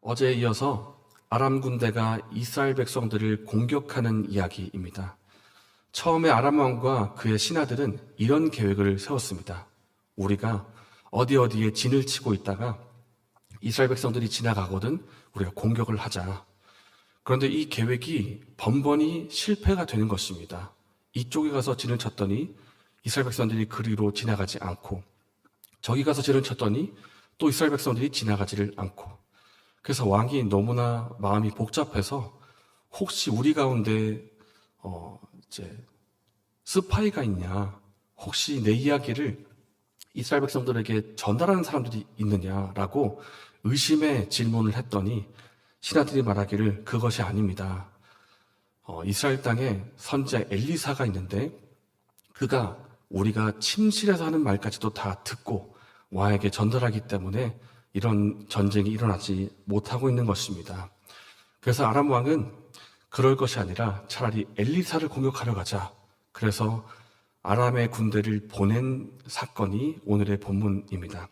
어제에 이어서 아람 군대가 이스라엘 백성들을 공격하는 이야기입니다. 처음에 아람 왕과 그의 신하들은 이런 계획을 세웠습니다. 우리가 어디에 진을 치고 있다가 이스라엘 백성들이 지나가거든 우리가 공격을 하자. 그런데 이 계획이 번번이 실패가 되는 것입니다. 이쪽에 가서 진을 쳤더니 이스라엘 백성들이 그리로 지나가지 않고, 저기 가서 진을 쳤더니 또 이스라엘 백성들이 지나가지를 않고, 그래서 왕이 너무나 마음이 복잡해서 혹시 우리 가운데 이제 스파이가 있냐, 혹시 내 이야기를 이스라엘 백성들에게 전달하는 사람들이 있느냐라고 의심의 질문을 했더니 신하들이 말하기를 그것이 아닙니다. 이스라엘 땅에 선지자 엘리사가 있는데 그가 우리가 침실에서 하는 말까지도 다 듣고 왕에게 전달하기 때문에 이런 전쟁이 일어나지 못하고 있는 것입니다. 그래서 아람 왕은 그럴 것이 아니라 차라리 엘리사를 공격하려 가자. 그래서 아람의 군대를 보낸 사건이 오늘의 본문입니다.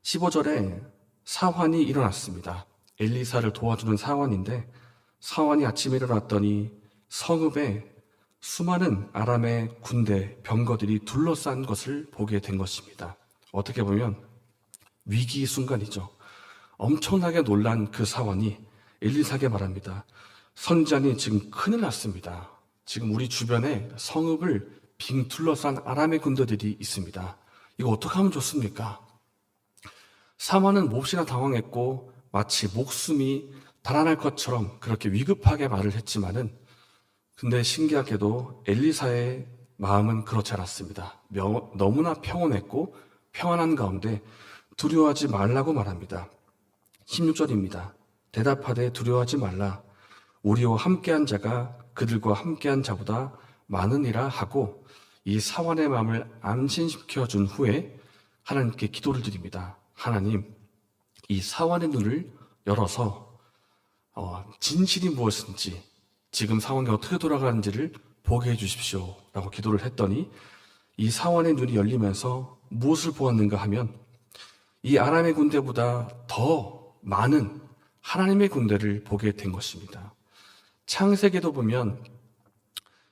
15절에 사환이 일어났습니다. 엘리사를 도와주는 사환인데, 사환이 아침에 일어났더니 성읍에 수많은 아람의 군대 병거들이 둘러싼 것을 보게 된 것입니다. 어떻게 보면 위기 순간이죠. 엄청나게 놀란 그 사환이 엘리사에게 말합니다. 선지자님, 지금 큰일 났습니다. 지금 우리 주변에 성읍을 빙 둘러싼 아람의 군대들이 있습니다. 이거 어떻게 하면 좋습니까? 사환은 몹시나 당황했고 마치 목숨이 달아날 것처럼 그렇게 위급하게 말을 했지만은, 근데 신기하게도 엘리사의 마음은 그렇지 않았습니다. 너무나 평온했고 평안한 가운데 두려워하지 말라고 말합니다. 16절입니다. 대답하되 두려워하지 말라. 우리와 함께한 자가 그들과 함께한 자보다 많으니라 하고 이 사환의 마음을 안심시켜 준 후에 하나님께 기도를 드립니다. 하나님, 이 사환의 눈을 열어서 진실이 무엇인지, 지금 상황이 어떻게 돌아가는지를 보게 해주십시오 라고 기도를 했더니 이 사환의 눈이 열리면서 무엇을 보았는가 하면 이 아람의 군대보다 더 많은 하나님의 군대를 보게 된 것입니다. 창세기에도 보면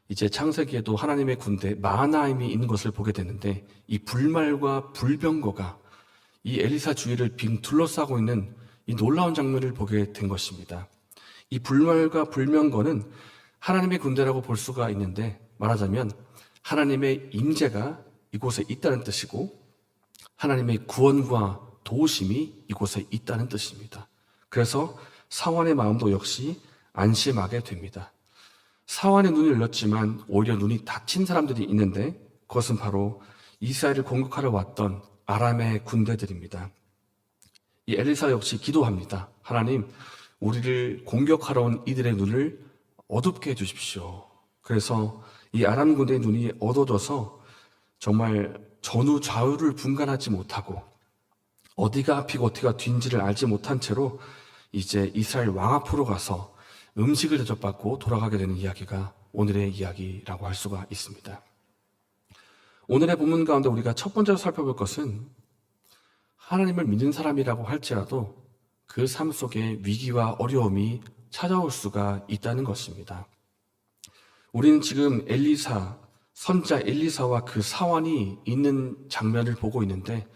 이제 창세기에도 하나님의 군대 마하나임이 있는 것을 보게 되는데, 이 불말과 불병거가 이 엘리사 주위를 빙 둘러싸고 있는 이 놀라운 장면을 보게 된 것입니다. 이 불말과 불병거는 하나님의 군대라고 볼 수가 있는데, 말하자면 하나님의 임재가 이곳에 있다는 뜻이고 하나님의 구원과 도우심이 이곳에 있다는 뜻입니다. 그래서 사환의 마음도 역시 안심하게 됩니다. 사환의 눈이 열렸지만 오히려 눈이 닫힌 사람들이 있는데, 그것은 바로 이스라엘을 공격하러 왔던 아람의 군대들입니다. 이 엘리사 역시 기도합니다. 하나님, 우리를 공격하러 온 이들의 눈을 어둡게 해주십시오. 그래서 이 아람 군대의 눈이 어두워져서 정말 전후 좌우를 분간하지 못하고 어디가 앞이고 어디가 뒤인지를 알지 못한 채로 이제 이스라엘 왕 앞으로 가서 음식을 대접받고 돌아가게 되는 이야기가 오늘의 이야기라고 할 수가 있습니다. 오늘의 본문 가운데 우리가 첫 번째로 살펴볼 것은, 하나님을 믿는 사람이라고 할지라도 그 삶 속에 위기와 어려움이 찾아올 수가 있다는 것입니다. 우리는 지금 선지자 엘리사와 그 사환이 있는 장면을 보고 있는데,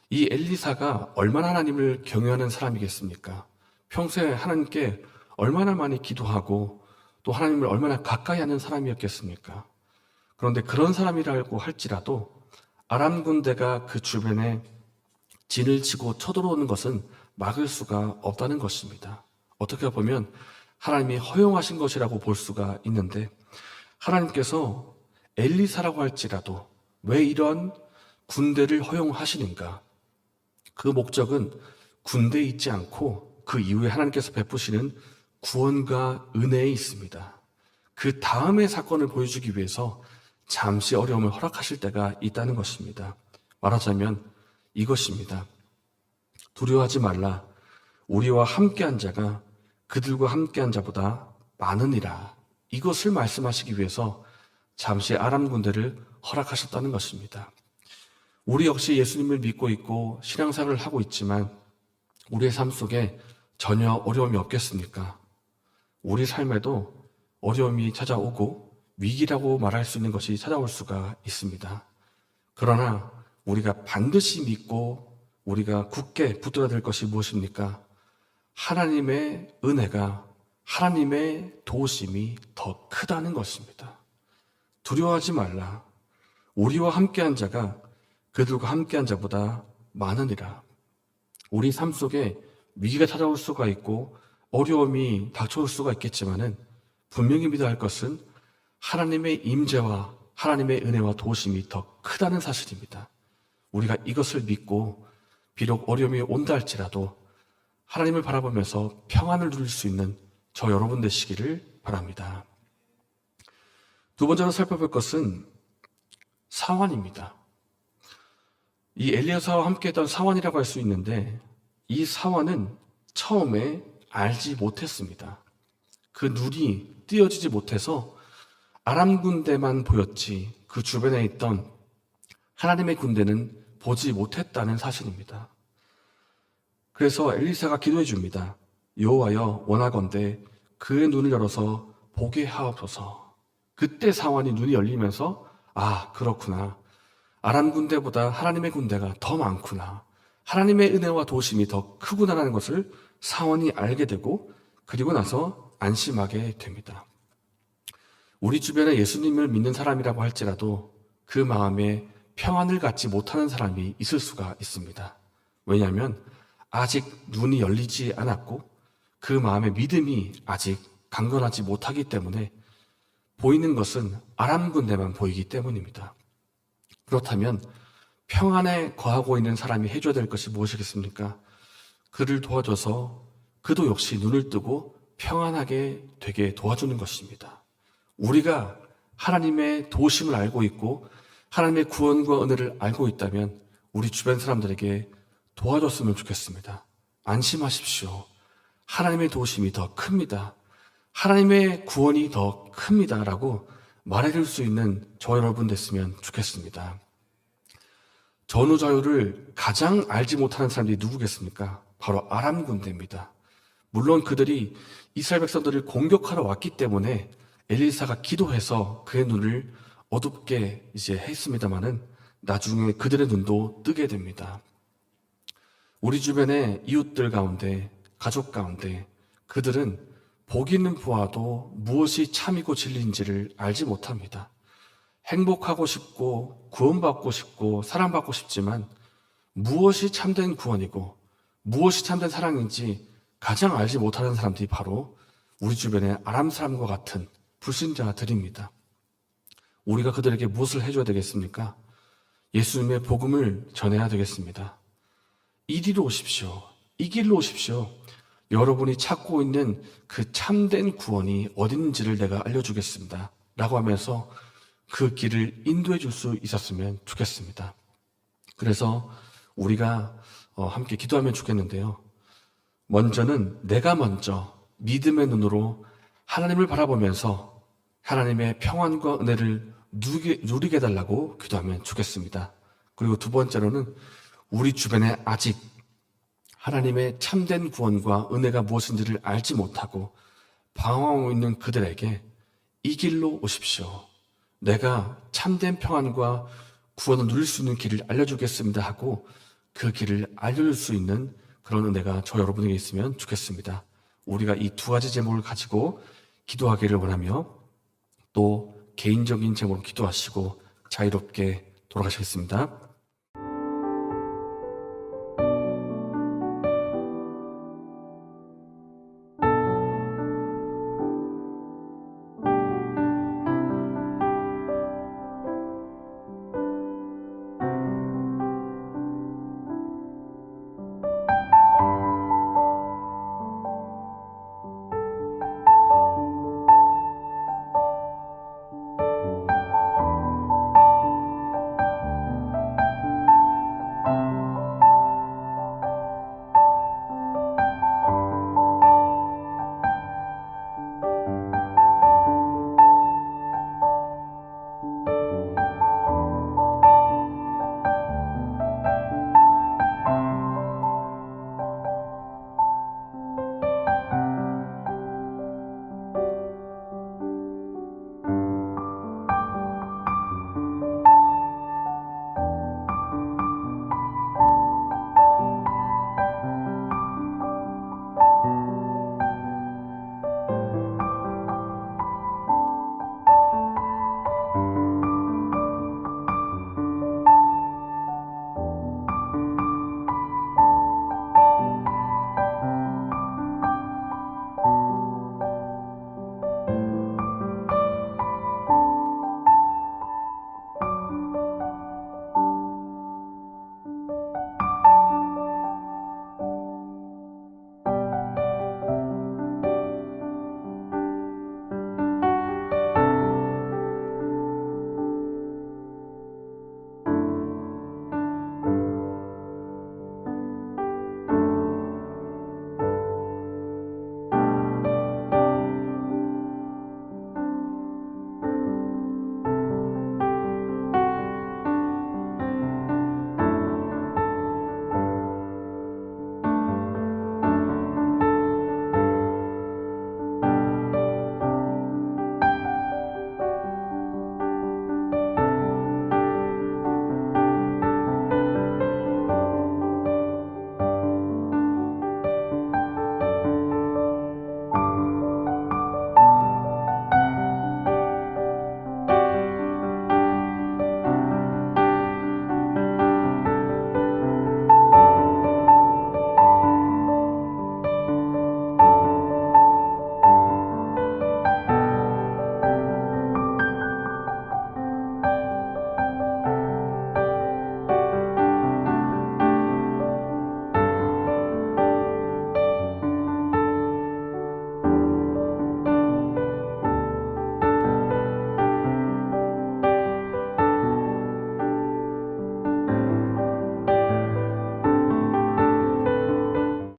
이 엘리사가 얼마나 하나님을 경외하는 사람이겠습니까? 평소에 하나님께 얼마나 많이 기도하고 또 하나님을 얼마나 가까이 하는 사람이었겠습니까? 그런데 그런 사람이라고 할지라도 아람 군대가 그 주변에 진을 치고 쳐들어오는 것은 막을 수가 없다는 것입니다. 어떻게 보면 하나님이 허용하신 것이라고 볼 수가 있는데, 하나님께서 엘리사라고 할지라도 왜 이런 군대를 허용하시는가? 그 목적은 군대에 있지 않고 그 이후에 하나님께서 베푸시는 구원과 은혜에 있습니다. 그 다음의 사건을 보여주기 위해서 잠시 어려움을 허락하실 때가 있다는 것입니다. 말하자면 이것입니다. 두려워하지 말라. 우리와 함께한 자가 그들과 함께한 자보다 많으니라. 이것을 말씀하시기 위해서 잠시 아람 군대를 허락하셨다는 것입니다. 우리 역시 예수님을 믿고 있고 신앙생활을 하고 있지만 우리의 삶 속에 전혀 어려움이 없겠습니까? 우리 삶에도 어려움이 찾아오고 위기라고 말할 수 있는 것이 찾아올 수가 있습니다. 그러나 우리가 반드시 믿고 우리가 굳게 붙들어야 될 것이 무엇입니까? 하나님의 은혜가, 하나님의 도우심이 더 크다는 것입니다. 두려워하지 말라. 우리와 함께한 자가 그들과 함께한 자보다 많으니라. 우리 삶 속에 위기가 찾아올 수가 있고 어려움이 닥쳐올 수가 있겠지만은 분명히 믿어야 할 것은 하나님의 임재와 하나님의 은혜와 도우심이 더 크다는 사실입니다. 우리가 이것을 믿고 비록 어려움이 온다 할지라도 하나님을 바라보면서 평안을 누릴 수 있는 저 여러분 되시기를 바랍니다. 두 번째로 살펴볼 것은 사환입니다. 이 엘리야사와 함께했던 사환이라고 할 수 있는데 이 사환은 처음에 알지 못했습니다. 그 눈이 띄어지지 못해서 아람 군대만 보였지 그 주변에 있던 하나님의 군대는 보지 못했다는 사실입니다. 그래서 엘리사가 기도해 줍니다. 여호와여 원하건대 그의 눈을 열어서 보게 하옵소서. 그때 사환이 눈이 열리면서 아 그렇구나. 아람 군대보다 하나님의 군대가 더 많구나. 하나님의 은혜와 도우심이 더 크구나라는 것을 사환이 알게 되고 그리고 나서 안심하게 됩니다. 우리 주변에 예수님을 믿는 사람이라고 할지라도 그 마음에 평안을 갖지 못하는 사람이 있을 수가 있습니다. 왜냐하면 아직 눈이 열리지 않았고 그 마음의 믿음이 아직 강건하지 못하기 때문에 보이는 것은 아람 군대만 보이기 때문입니다. 그렇다면 평안에 거하고 있는 사람이 해줘야 될 것이 무엇이겠습니까? 그를 도와줘서 그도 역시 눈을 뜨고 평안하게 되게 도와주는 것입니다. 우리가 하나님의 도우심을 알고 있고 하나님의 구원과 은혜를 알고 있다면 우리 주변 사람들에게 도와줬으면 좋겠습니다. 안심하십시오. 하나님의 도우심이 더 큽니다. 하나님의 구원이 더 큽니다. 라고 말해줄 수 있는 저 여러분 됐으면 좋겠습니다. 전후자유를 가장 알지 못하는 사람들이 누구겠습니까? 바로 아람 군대입니다. 물론 그들이 이스라엘 백성들을 공격하러 왔기 때문에 엘리사가 기도해서 그의 눈을 어둡게 이제 했습니다만은 나중에 그들의 눈도 뜨게 됩니다. 우리 주변의 이웃들 가운데, 가족 가운데 그들은 보기는 보아도 무엇이 참이고 진리인지를 알지 못합니다. 행복하고 싶고 구원받고 싶고 사랑받고 싶지만 무엇이 참된 구원이고 무엇이 참된 사랑인지 가장 알지 못하는 사람들이 바로 우리 주변의 아람 사람과 같은 불신자들입니다. 우리가 그들에게 무엇을 해줘야 되겠습니까? 예수님의 복음을 전해야 되겠습니다. 이리로 오십시오. 이 길로 오십시오. 여러분이 찾고 있는 그 참된 구원이 어디 있는지를 내가 알려주겠습니다. 라고 하면서 그 길을 인도해 줄 수 있었으면 좋겠습니다. 그래서 우리가 함께 기도하면 좋겠는데요. 먼저는 내가 먼저 믿음의 눈으로 하나님을 바라보면서 하나님의 평안과 은혜를 누리게 해달라고 기도하면 좋겠습니다. 그리고 두 번째로는 우리 주변에 아직 하나님의 참된 구원과 은혜가 무엇인지를 알지 못하고 방황하고 있는 그들에게 이 길로 오십시오. 내가 참된 평안과 구원을 누릴 수 있는 길을 알려주겠습니다 하고 그 길을 알려줄 수 있는 그런 은혜가 저 여러분에게 있으면 좋겠습니다. 우리가 이 두 가지 제목을 가지고 기도하기를 원하며 또 개인적인 제목으로 기도하시고 자유롭게 돌아가시겠습니다.